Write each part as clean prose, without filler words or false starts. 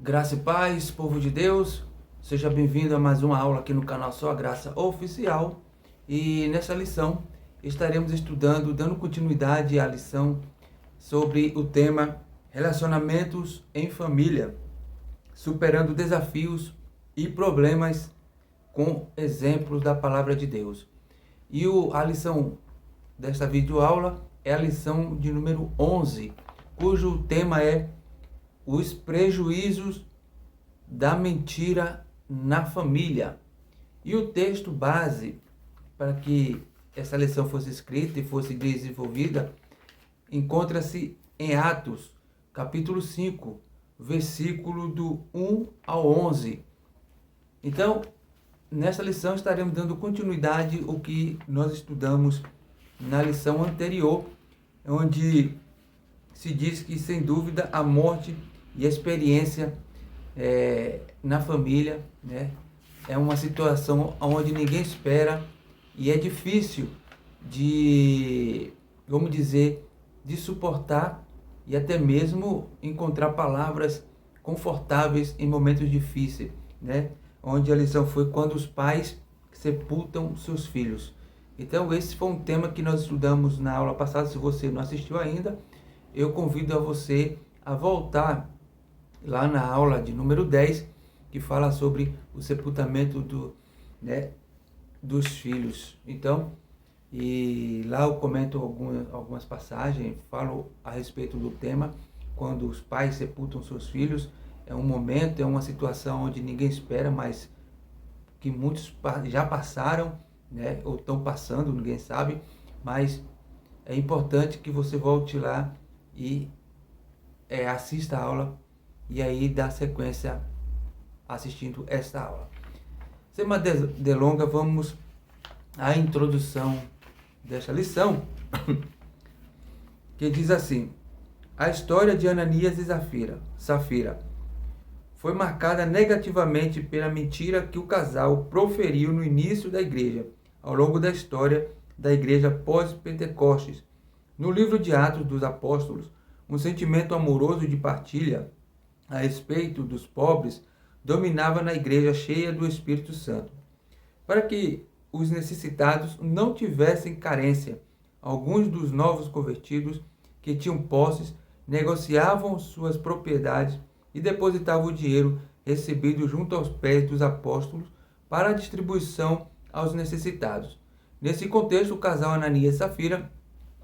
Graça e paz, povo de Deus, seja bem-vindo a mais uma aula aqui no canal Só a Graça Oficial. E nessa lição estaremos estudando, dando continuidade à lição sobre o tema Relacionamentos em Família, superando desafios e problemas com exemplos da Palavra de Deus. E a lição desta videoaula é a lição de número 11, cujo tema é os prejuízos da mentira na família. E o texto base para que essa lição fosse escrita e fosse desenvolvida encontra-se em Atos, capítulo 5, versículo do 1 ao 11. Então, nessa lição estaremos dando continuidade ao que nós estudamos na lição anterior, onde se diz que, sem dúvida, a morte e a experiência na família, né, é uma situação onde ninguém espera e é difícil de, vamos dizer, de suportar e até mesmo encontrar palavras confortáveis em momentos difíceis, né? Onde a lição foi quando os pais sepultam seus filhos. Então esse foi um tema que nós estudamos na aula passada. Se você não assistiu ainda, eu convido a você a voltar lá na aula de número 10, que fala sobre o sepultamento dos filhos. Então, e lá eu comento algumas passagens, falo a respeito do tema, quando os pais sepultam seus filhos. É um momento, é uma situação onde ninguém espera, mas que muitos já passaram, né, ou estão passando, ninguém sabe, mas é importante que você volte lá e assista a aula e aí dá sequência assistindo esta aula. Sem mais delongas, vamos à introdução desta lição, que diz assim: a história de Ananias e Safira foi marcada negativamente pela mentira que o casal proferiu no início da igreja, ao longo da história da igreja pós-Pentecostes. No livro de Atos dos Apóstolos, um sentimento amoroso de partilha a respeito dos pobres dominava na igreja cheia do Espírito Santo. Para que os necessitados não tivessem carência, alguns dos novos convertidos que tinham posses negociavam suas propriedades e depositavam o dinheiro recebido junto aos pés dos apóstolos para a distribuição aos necessitados. Nesse contexto, o casal Ananias e Safira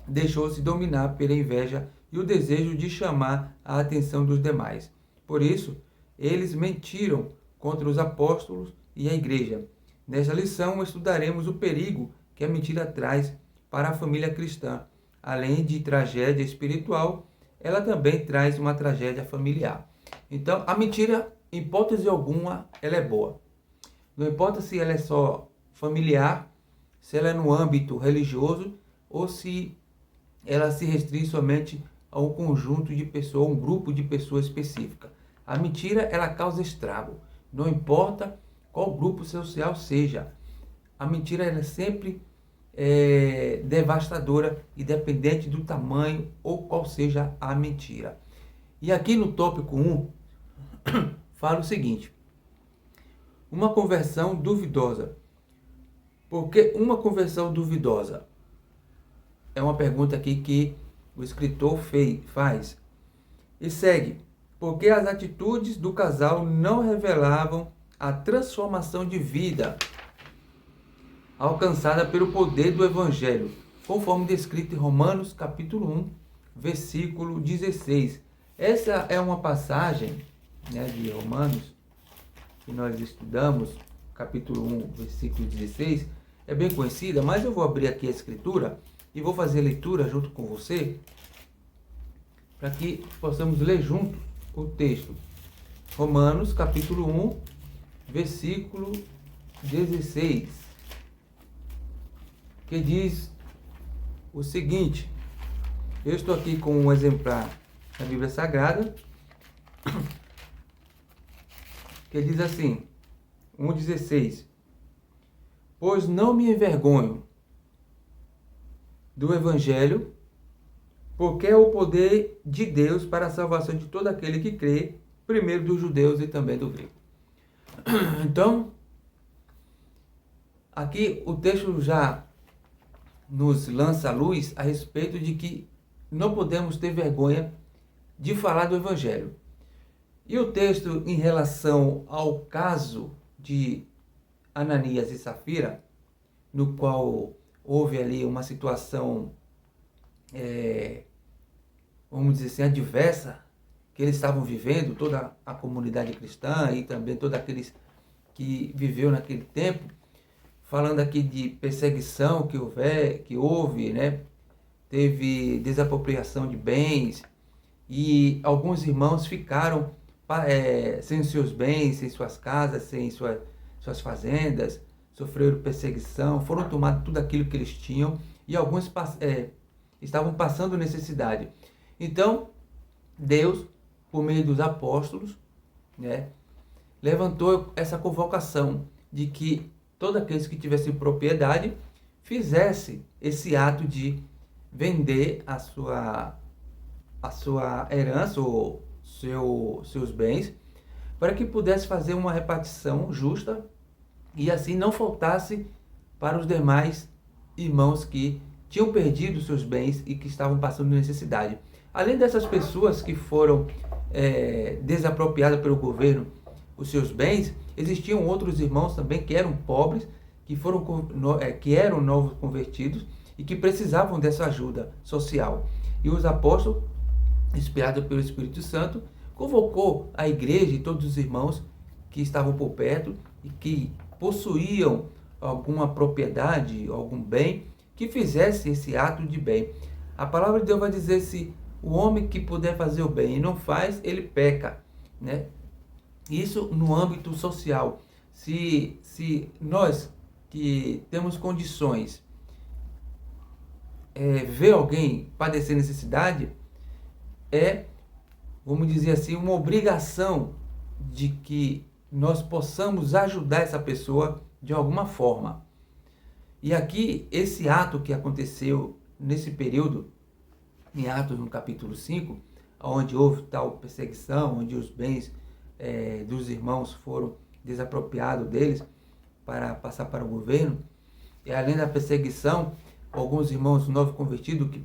deixou-se dominar pela inveja e o desejo de chamar a atenção dos demais. Por isso, eles mentiram contra os apóstolos e a igreja. Nesta lição, estudaremos o perigo que a mentira traz para a família cristã. Além de tragédia espiritual, ela também traz uma tragédia familiar. Então, a mentira, em hipótese alguma, ela é boa. Não importa se ela é só familiar, se ela é no âmbito religioso ou se ela se restringe somente a um conjunto de pessoas, um grupo de pessoas específica. A mentira, ela causa estrago. Não importa qual grupo social seja. A mentira, ela é sempre devastadora, independente do tamanho ou qual seja a mentira. E aqui no tópico 1, fala o seguinte: uma conversão duvidosa. Por que uma conversão duvidosa? É uma pergunta aqui que o escritor faz. E segue: porque as atitudes do casal não revelavam a transformação de vida alcançada pelo poder do Evangelho, conforme descrito em Romanos capítulo 1, versículo 16. Essa é uma passagem, né, de Romanos, que nós estudamos, capítulo 1, versículo 16, é bem conhecida, mas eu vou abrir aqui a escritura e vou fazer a leitura junto com você, para que possamos ler junto o texto. Romanos, capítulo 1, versículo 16, que diz o seguinte. Eu estou aqui com um exemplar da Bíblia Sagrada, que diz assim, 1,16: pois não me envergonho do Evangelho, porque é o poder de Deus para a salvação de todo aquele que crê, primeiro dos judeus e também do grego. Então, aqui o texto já nos lança a luz a respeito de que não podemos ter vergonha de falar do Evangelho. E o texto em relação ao caso de Ananias e Safira, no qual houve ali uma situação, vamos dizer assim, adversa, que eles estavam vivendo, toda a comunidade cristã e também todos aqueles que viveu naquele tempo, falando aqui de perseguição que houve, né? Teve desapropriação de bens e alguns irmãos ficaram sem seus bens, sem suas casas, sem suas fazendas, sofreram perseguição, foram tomados tudo aquilo que eles tinham e alguns estavam passando necessidade. Então, Deus, por meio dos apóstolos, né, levantou essa convocação de que todos aqueles que tivessem propriedade fizesse esse ato de vender a sua herança ou seus bens, para que pudesse fazer uma repartição justa e assim não faltasse para os demais irmãos que tinham perdido seus bens e que estavam passando necessidade. Além dessas pessoas que foram desapropriadas pelo governo os seus bens, existiam outros irmãos também que eram pobres, que eram novos convertidos e que precisavam dessa ajuda social. E os apóstolos, inspirados pelo Espírito Santo, convocou a igreja e todos os irmãos que estavam por perto e que possuíam alguma propriedade, algum bem, que fizesse esse ato de bem. A palavra de Deus vai dizer: se o homem que puder fazer o bem e não faz, ele peca, né? Isso no âmbito social. Se nós que temos condições ver alguém padecer necessidade, vamos dizer assim, uma obrigação de que nós possamos ajudar essa pessoa de alguma forma. E aqui, esse ato que aconteceu nesse período, em Atos no capítulo 5, onde houve tal perseguição, onde os bens dos irmãos foram desapropriados deles para passar para o governo, e além da perseguição, alguns irmãos novos convertidos que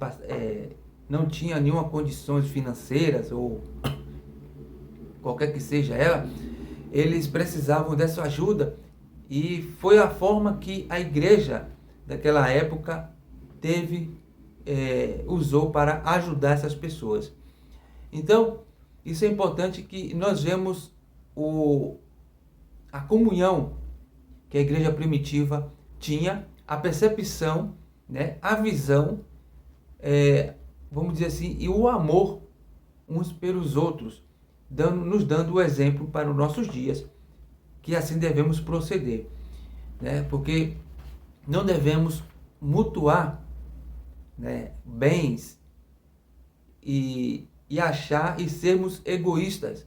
não tinham nenhuma condições financeiras ou qualquer que seja ela, eles precisavam dessa ajuda, e foi a forma que a igreja daquela época usou para ajudar essas pessoas. Então, isso é importante que nós vemos a comunhão que a igreja primitiva tinha, a percepção, né, a visão, vamos dizer assim, e o amor uns pelos outros, nos dando o exemplo para os nossos dias, que assim devemos proceder, né? Porque não devemos mutuar, né, bens e achar e sermos egoístas.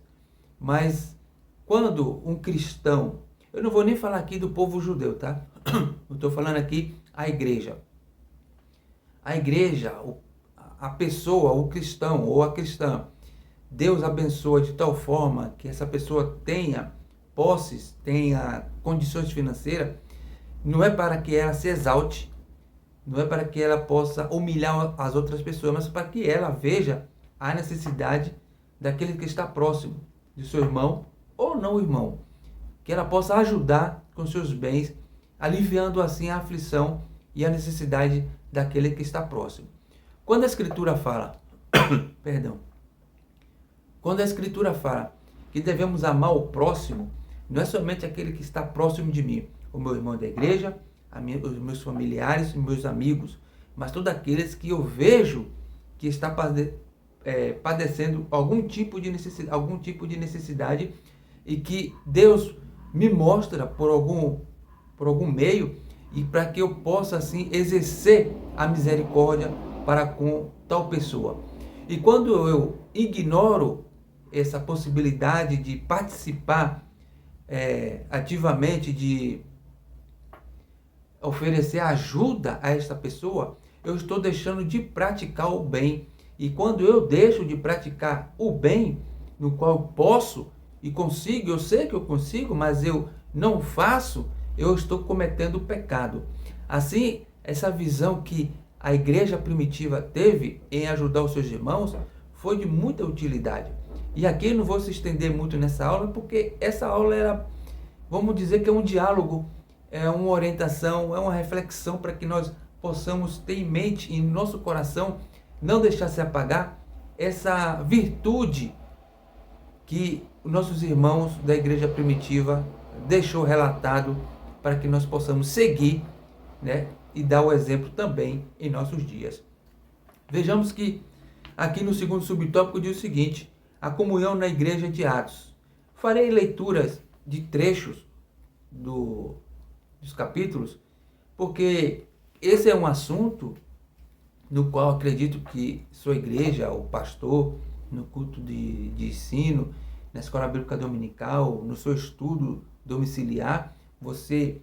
Mas quando um cristão, eu não vou nem falar aqui do povo judeu, tá? Eu estou falando aqui a igreja. A igreja, a pessoa, o cristão ou a cristã, Deus abençoa de tal forma que essa pessoa tenha posses, tenha condições financeiras, não é para que ela se exalte, não é para que ela possa humilhar as outras pessoas, mas para que ela veja a necessidade daquele que está próximo, de seu irmão ou não irmão, que ela possa ajudar com seus bens, aliviando assim a aflição e a necessidade daquele que está próximo. Quando a Escritura fala, perdão, quando a Escritura fala que devemos amar o próximo, não é somente aquele que está próximo de mim, o meu irmão da igreja, os meus familiares, os meus amigos, mas todos aqueles que eu vejo que está padecendo algum tipo de necessidade e que Deus me mostra por algum meio, e para que eu possa assim exercer a misericórdia para com tal pessoa. E quando eu ignoro essa possibilidade de participar ativamente, de oferecer ajuda a esta pessoa, eu estou deixando de praticar o bem. E quando eu deixo de praticar o bem, no qual eu posso e consigo, eu sei que eu consigo, mas eu não faço, eu estou cometendo pecado. Assim, essa visão que a igreja primitiva teve em ajudar os seus irmãos foi de muita utilidade. E aqui eu não vou se estender muito nessa aula, porque essa aula era, vamos dizer que é um diálogo, é uma orientação, é uma reflexão para que nós possamos ter em mente e em nosso coração não deixar se apagar essa virtude que nossos irmãos da igreja primitiva deixou relatado para que nós possamos seguir, né, e dar o exemplo também em nossos dias. Vejamos que aqui no segundo subtópico diz o seguinte: a comunhão na igreja de Atos. Farei leituras de trechos dos capítulos, porque esse é um assunto no qual acredito que sua igreja, o pastor, no culto de ensino, na escola bíblica dominical, no seu estudo domiciliar, você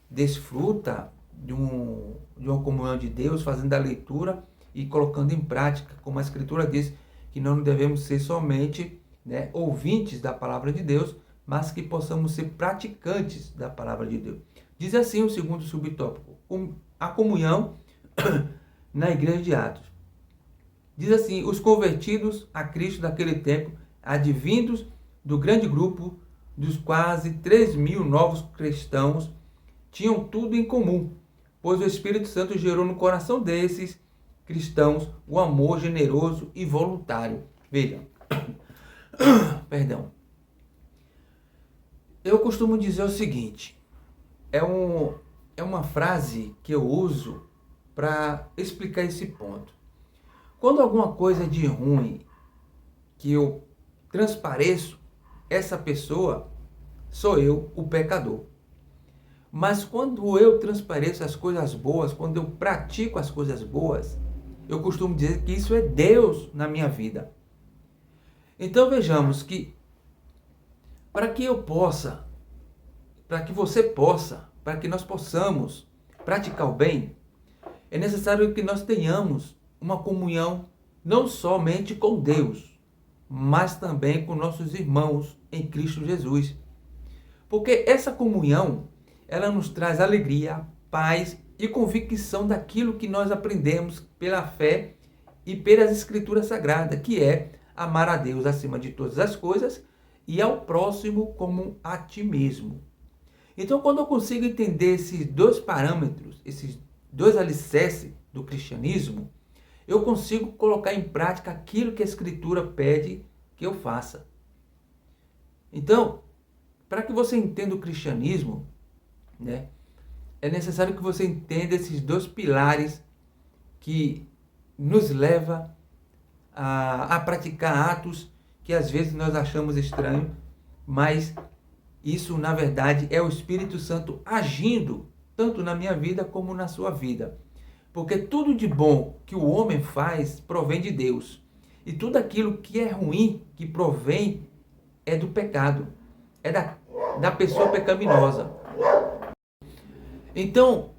desfruta de uma comunhão de Deus, fazendo a leitura e colocando em prática, como a Escritura diz, que não devemos ser somente, né, ouvintes da palavra de Deus, mas que possamos ser praticantes da palavra de Deus. Diz assim o segundo subtópico: a comunhão na igreja de Atos. Diz assim: os convertidos a Cristo daquele tempo, advindos do grande grupo dos quase 3.000 novos cristãos, tinham tudo em comum, pois o Espírito Santo gerou no coração desses cristãos o amor generoso e voluntário. Vejam, perdão. Eu costumo dizer o seguinte, é uma frase que eu uso para explicar esse ponto. Quando alguma coisa de ruim que eu transpareço, essa pessoa sou eu, o pecador. Mas quando eu transpareço as coisas boas, quando eu pratico as coisas boas, eu costumo dizer que isso é Deus na minha vida. Então vejamos que para que eu possa, para que você possa, para que nós possamos praticar o bem, é necessário que nós tenhamos uma comunhão não somente com Deus, mas também com nossos irmãos em Cristo Jesus. Porque essa comunhão, ela nos traz alegria, paz e convicção daquilo que nós aprendemos pela fé e pelas Escrituras Sagradas, que é amar a Deus acima de todas as coisas e ao próximo como a ti mesmo. Então, quando eu consigo entender esses dois parâmetros, esses dois alicerces do cristianismo, eu consigo colocar em prática aquilo que a Escritura pede que eu faça. Então, para que você entenda o cristianismo, né, é necessário que você entenda esses dois pilares que nos levam a praticar atos que às vezes nós achamos estranhos, mas isso, na verdade, é o Espírito Santo agindo tanto na minha vida como na sua vida. Porque tudo de bom que o homem faz provém de Deus. E tudo aquilo que é ruim, que provém, é do pecado. É da pessoa pecaminosa. Então,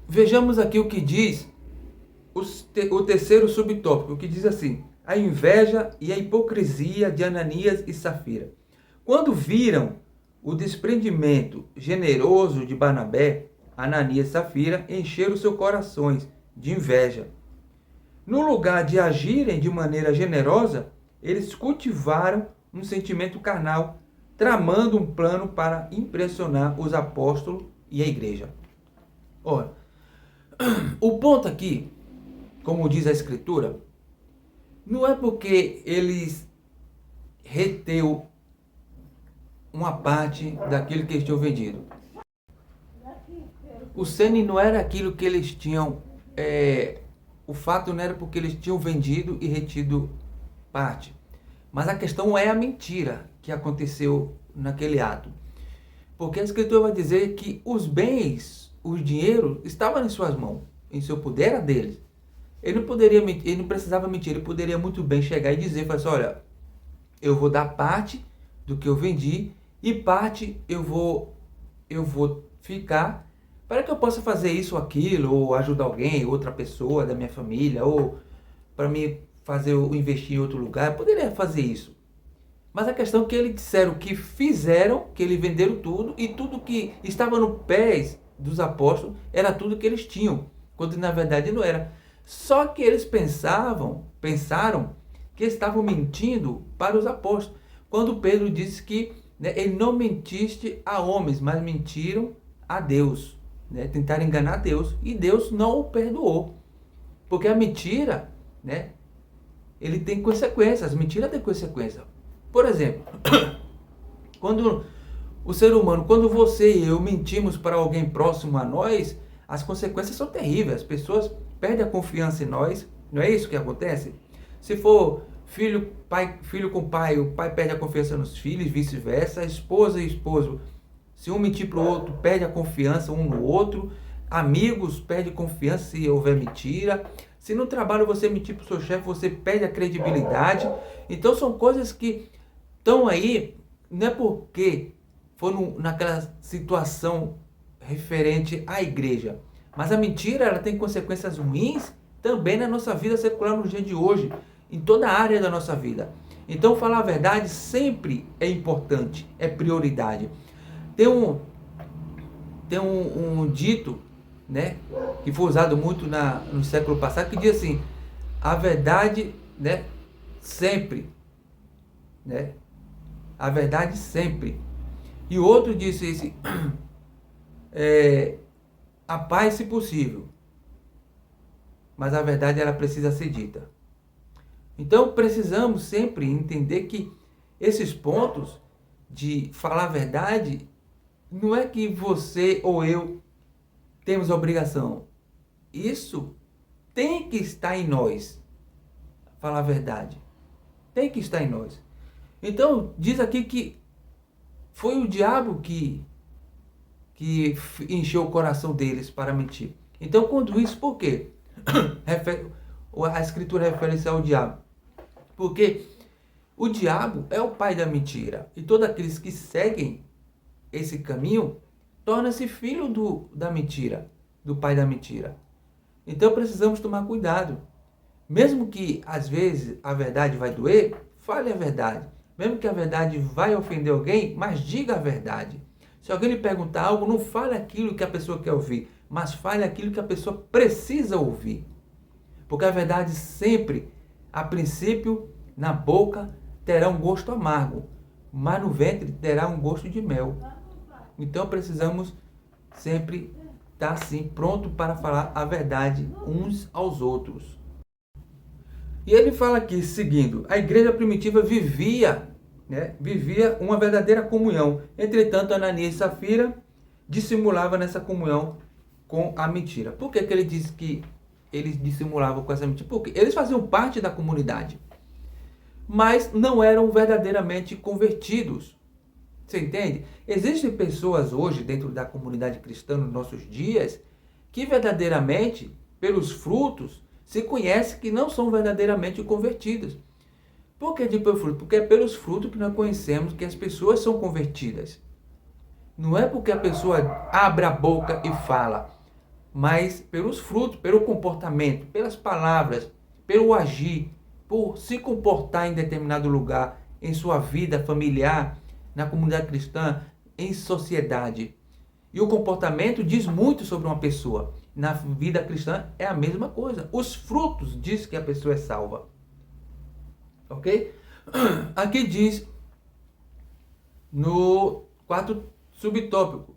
vejamos aqui o que diz o terceiro subtópico, que diz assim: a inveja e a hipocrisia de Ananias e Safira. Quando viram o desprendimento generoso de Barnabé, Ananias e Safira encheram seus corações de inveja. No lugar de agirem de maneira generosa, eles cultivaram um sentimento carnal, tramando um plano para impressionar os apóstolos e a igreja. Ora, o ponto aqui, como diz a Escritura, não é porque eles reteu uma parte daquilo que eles tinham vendido. O cerne não era aquilo que eles tinham, o fato não era porque eles tinham vendido e retido parte. Mas a questão é a mentira que aconteceu naquele ato. Porque a Escritura vai dizer que os bens, o dinheiro, estavam em suas mãos, em seu poder era deles. Ele não poderia mentir, ele não precisava mentir, ele poderia muito bem chegar e dizer, assim, olha, eu vou dar parte do que eu vendi e parte eu vou ficar para que eu possa fazer isso ou aquilo, ou ajudar alguém, outra pessoa da minha família, ou para mim fazer ou investir em outro lugar. Eu poderia fazer isso. Mas a questão é que eles disseram que fizeram, que eles venderam tudo, e tudo que estava no pés dos apóstolos era tudo que eles tinham, quando na verdade não era. Só que eles pensaram que estavam mentindo para os apóstolos. Quando Pedro disse que, né, ele não mentiste a homens, mas mentiram a Deus, né, tentaram enganar Deus, e Deus não o perdoou. Porque a mentira, né, ele tem consequências, a mentira tem consequência. Por exemplo, quando o ser humano, quando você e eu mentimos para alguém próximo a nós, as consequências são terríveis. As pessoas perdem a confiança em nós. Não é isso que acontece? Se for filho com pai, o pai perde a confiança nos filhos, vice-versa. Esposa e esposo, se um mentir para o outro, perde a confiança um no outro. Amigos, perde confiança se houver mentira. Se no trabalho você mentir para o seu chefe, você perde a credibilidade. Então são coisas que estão aí, não é porque foram naquela situação referente à igreja. Mas a mentira, ela tem consequências ruins também na nossa vida secular no dia de hoje, em toda a área da nossa vida. Então falar a verdade sempre é importante, é prioridade. Tem um dito, né, que foi usado muito no século passado, que diz assim: a verdade, né, sempre, né, a verdade sempre. E outro disse assim, a paz se possível, mas a verdade ela precisa ser dita. Então precisamos sempre entender que esses pontos de falar a verdade não é que você ou eu temos obrigação. Isso tem que estar em nós. Falar a verdade tem que estar em nós. Então diz aqui que foi o diabo que encheu o coração deles para mentir. Então quando isso, por quê? A escritura refere-se ao diabo. Porque o diabo é o pai da mentira. E todos aqueles que seguem esse caminho torna-se filho da mentira, do pai da mentira. Então precisamos tomar cuidado. Mesmo que às vezes a verdade vai doer, fale a verdade. Mesmo que a verdade vai ofender alguém, mas diga a verdade. Se alguém lhe perguntar algo, não fale aquilo que a pessoa quer ouvir, mas fale aquilo que a pessoa precisa ouvir. Porque a verdade sempre, a princípio, na boca terá um gosto amargo, mas no ventre terá um gosto de mel. Então precisamos sempre estar assim, pronto para falar a verdade uns aos outros. E ele fala aqui, seguindo, a igreja primitiva vivia uma verdadeira comunhão. Entretanto, Ananias e Safira dissimulavam nessa comunhão com a mentira. Por que ele diz que eles dissimulavam com essa mentira? Porque eles faziam parte da comunidade, mas não eram verdadeiramente convertidos. Você entende? Existem pessoas hoje dentro da comunidade cristã nos nossos dias que verdadeiramente, pelos frutos, se conhece que não são verdadeiramente convertidas. Por que pelos frutos? Porque é pelos frutos que nós conhecemos que as pessoas são convertidas. Não é porque a pessoa abre a boca e fala, mas pelos frutos, pelo comportamento, pelas palavras, pelo agir, por se comportar em determinado lugar, em sua vida familiar, na comunidade cristã, em sociedade. E o comportamento diz muito sobre uma pessoa. Na vida cristã é a mesma coisa. Os frutos diz que a pessoa é salva. Ok? Aqui diz no 4 subtópico: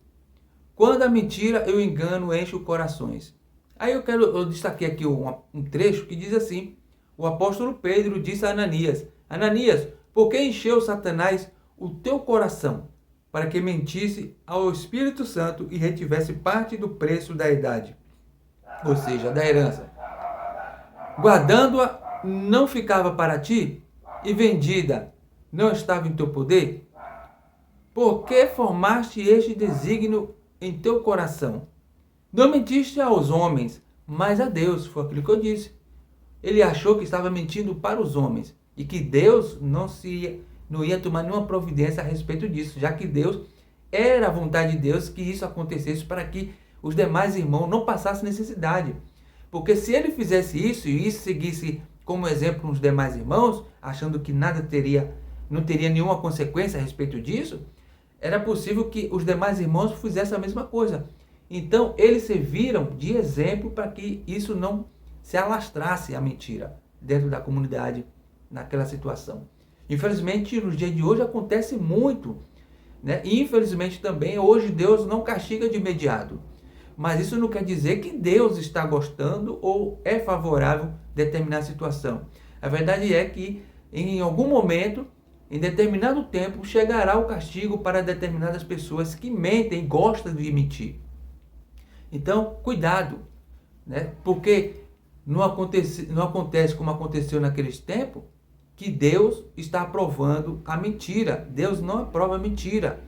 quando a mentira e o engano enchem os corações. Aí eu destaquei aqui um trecho que diz assim: o apóstolo Pedro disse a Ananias: Ananias, por que encheu Satanás o teu coração, para que mentisse ao Espírito Santo e retivesse parte do preço da idade, ou seja, da herança? Guardando-a não ficava para ti, e vendida não estava em teu poder? Por que formaste este desígnio em teu coração? Não mentiste aos homens, mas a Deus. Foi aquilo que eu disse. Ele achou que estava mentindo para os homens e que Deus não ia tomar nenhuma providência a respeito disso, já que Deus era a vontade de Deus que isso acontecesse para que os demais irmãos não passassem necessidade. Porque se ele fizesse isso e isso seguisse como exemplo nos demais irmãos, achando que nada teria não teria nenhuma consequência a respeito disso, era possível que os demais irmãos fizessem a mesma coisa. Então, eles serviram de exemplo para que isso não se alastrasse a mentira dentro da comunidade naquela situação. Infelizmente, nos dias de hoje acontece muito, né? E infelizmente também hoje Deus não castiga de imediato. Mas isso não quer dizer que Deus está gostando ou é favorável a determinada situação. A verdade é que em algum momento, em determinado tempo, chegará o castigo para determinadas pessoas que mentem e gostam de mentir. Então, cuidado, né? Porque não acontece como aconteceu naqueles tempos, que Deus está aprovando a mentira. Deus não aprova a mentira,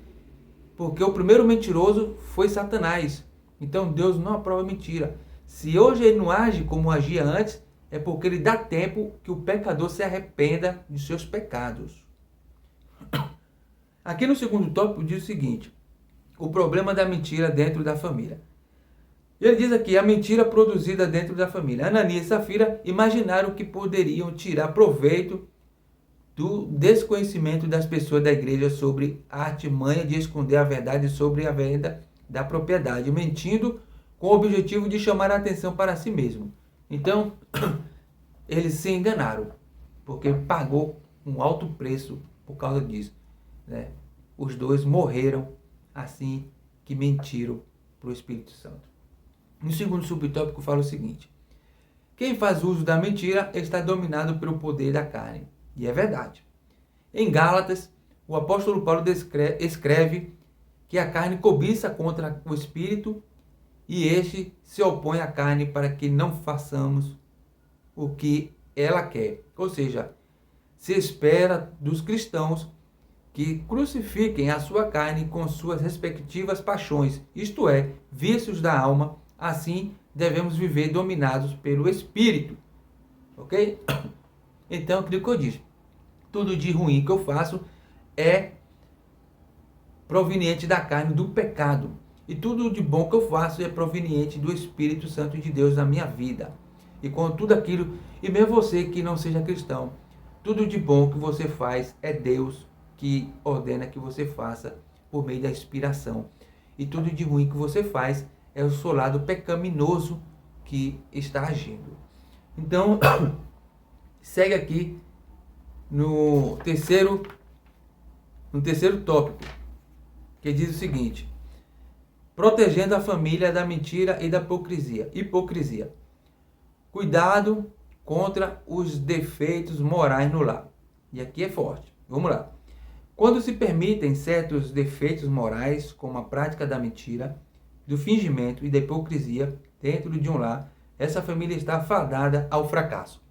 porque o primeiro mentiroso foi Satanás. Então Deus não aprova a mentira. Se hoje ele não age como agia antes, é porque ele dá tempo que o pecador se arrependa de seus pecados. Aqui no segundo tópico diz o seguinte: o problema da mentira dentro da família. Ele diz aqui, a mentira produzida dentro da família. Ananias e Safira imaginaram que poderiam tirar proveito do desconhecimento das pessoas da igreja sobre a artimanha de esconder a verdade sobre a venda da propriedade, mentindo com o objetivo de chamar a atenção para si mesmo. Então, eles se enganaram, porque pagou um alto preço por causa disso, né? Os dois morreram assim que mentiram para o Espírito Santo. No segundo subtópico fala o seguinte: quem faz uso da mentira está dominado pelo poder da carne. E é verdade. Em Gálatas, o apóstolo Paulo escreve que a carne cobiça contra o Espírito e este se opõe à carne para que não façamos o que ela quer. Ou seja, se espera dos cristãos que crucifiquem a sua carne com suas respectivas paixões, isto é, vícios da alma. Assim, devemos viver dominados pelo Espírito. Ok? Então, aquilo que eu disse, tudo de ruim que eu faço é proveniente da carne, do pecado. E tudo de bom que eu faço é proveniente do Espírito Santo de Deus na minha vida. E com tudo aquilo, e mesmo você que não seja cristão, tudo de bom que você faz é Deus que ordena que você faça por meio da inspiração. E tudo de ruim que você faz é o seu lado pecaminoso que está agindo. Então, segue aqui no terceiro tópico, que diz o seguinte: protegendo a família da mentira e da hipocrisia. Cuidado contra os defeitos morais no lar. E aqui é forte. Vamos lá. Quando se permitem certos defeitos morais, como a prática da mentira, do fingimento e da hipocrisia dentro de um lar, essa família está fadada ao fracasso.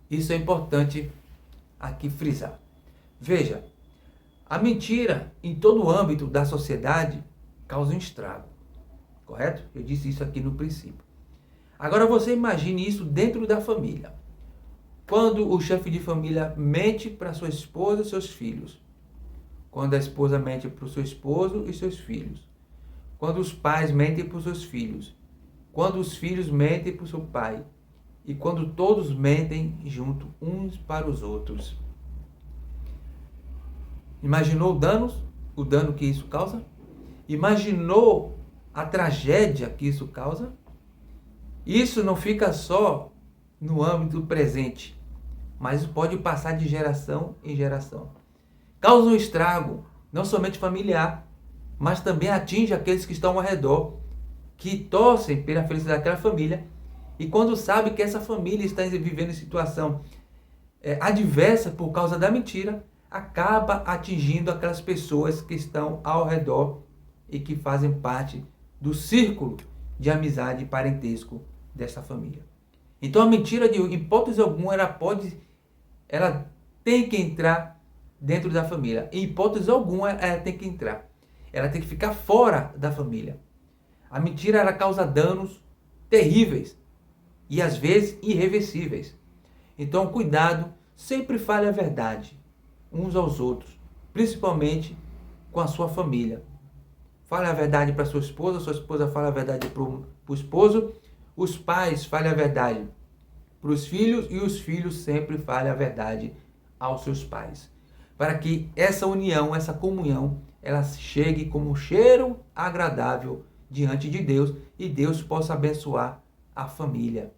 Isso é importante aqui frisar. Veja, a mentira em todo o âmbito da sociedade causa um estrago, correto? Eu disse isso aqui no princípio. Agora você imagine isso dentro da família. Quando o chefe de família mente para sua esposa e seus filhos. Quando a esposa mente para o seu esposo e seus filhos. Quando os pais mentem para os seus filhos. Quando os filhos mentem para o seu pai. E quando todos mentem junto uns para os outros. Imaginou o dano que isso causa? Imaginou a tragédia que isso causa? Isso não fica só no âmbito presente, mas pode passar de geração em geração. Causa um estrago, não somente familiar, mas também atinge aqueles que estão ao redor, que torcem pela felicidade daquela família. E quando sabe que essa família está vivendo em situação adversa por causa da mentira, acaba atingindo aquelas pessoas que estão ao redor e que fazem parte do círculo de amizade e parentesco dessa família. Então a mentira, de hipótese alguma, ela tem que entrar dentro da família. Em hipótese alguma, ela tem que entrar. Ela tem que ficar fora da família. A mentira, ela causa danos terríveis e às vezes irreversíveis. Então, cuidado, sempre fale a verdade uns aos outros, principalmente com a sua família. Fale a verdade para sua esposa fala a verdade para o esposo, os pais falem a verdade para os filhos e os filhos sempre falem a verdade aos seus pais, para que essa união, essa comunhão, ela chegue como um cheiro agradável diante de Deus e Deus possa abençoar a família,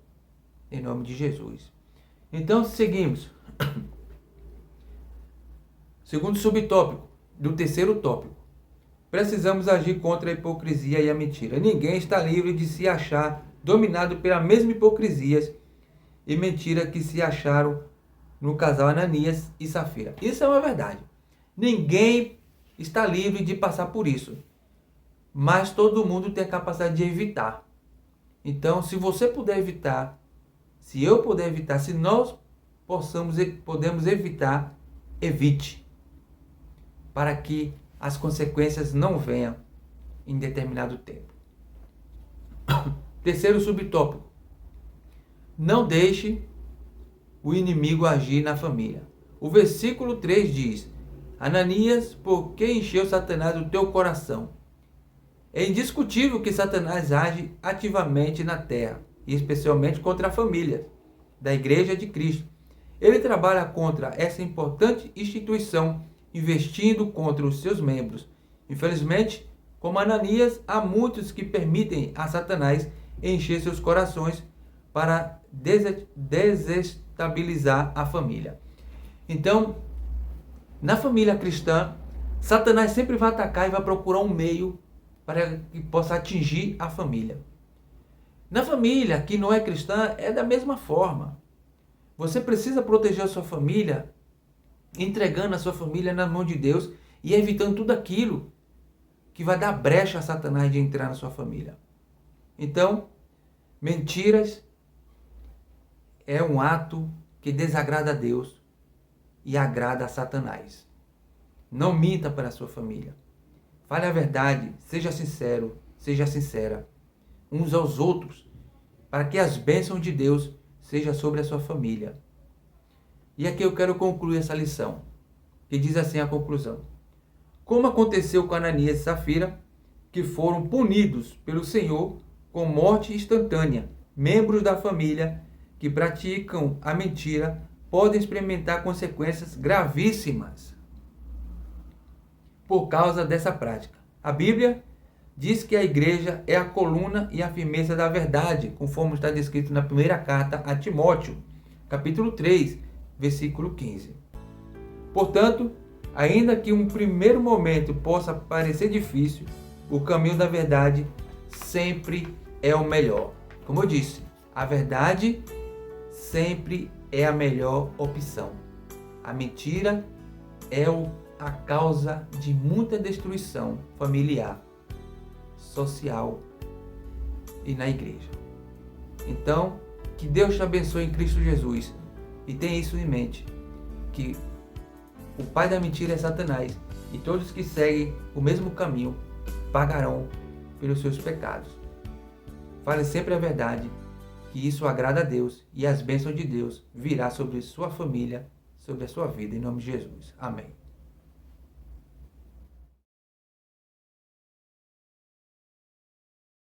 em nome de Jesus. Então, seguimos. Segundo subtópico, do terceiro tópico. Precisamos agir contra a hipocrisia e a mentira. Ninguém está livre de se achar dominado pela mesma hipocrisia e mentira que se acharam no casal Ananias e Safira. Isso é uma verdade. Ninguém está livre de passar por isso. Mas todo mundo tem a capacidade de evitar. Então, se você puder evitar, se eu puder evitar, se nós podemos evitar, evite. Para que as consequências não venham em determinado tempo. Terceiro subtópico. Não deixe o inimigo agir na família. O versículo 3 diz: Ananias, por que encheu Satanás o teu coração? É indiscutível que Satanás age ativamente na terra, e especialmente contra a família da Igreja de Cristo. Ele trabalha contra essa importante instituição, investindo contra os seus membros. Infelizmente, como Ananias, há muitos que permitem a Satanás encher seus corações para desestabilizar a família. Então, na família cristã, Satanás sempre vai atacar e vai procurar um meio para que possa atingir a família. Na família que não é cristã, é da mesma forma. Você precisa proteger a sua família, entregando a sua família na mão de Deus e evitando tudo aquilo que vai dar brecha a Satanás de entrar na sua família. Então, mentiras é um ato que desagrada a Deus e agrada a Satanás. Não minta para a sua família. Fale a verdade, seja sincero, seja sincera uns aos outros, para que as bênçãos de Deus sejam sobre a sua família. E aqui eu quero concluir essa lição, que diz assim a conclusão. Como aconteceu com Ananias e Safira, que foram punidos pelo Senhor com morte instantânea, membros da família que praticam a mentira podem experimentar consequências gravíssimas por causa dessa prática. A Bíblia diz que a igreja é a coluna e a firmeza da verdade, conforme está descrito na primeira carta a Timóteo, capítulo 3, versículo 15. Portanto, ainda que um primeiro momento possa parecer difícil, o caminho da verdade sempre é o melhor. Como eu disse, a verdade sempre é a melhor opção. A mentira é a causa de muita destruição familiar, social e na igreja. Então, que Deus te abençoe em Cristo Jesus e tenha isso em mente, que o pai da mentira é Satanás e todos que seguem o mesmo caminho pagarão pelos seus pecados. Fale sempre a verdade, que isso agrada a Deus e as bênçãos de Deus virá sobre sua família, sobre a sua vida, em nome de Jesus. Amém.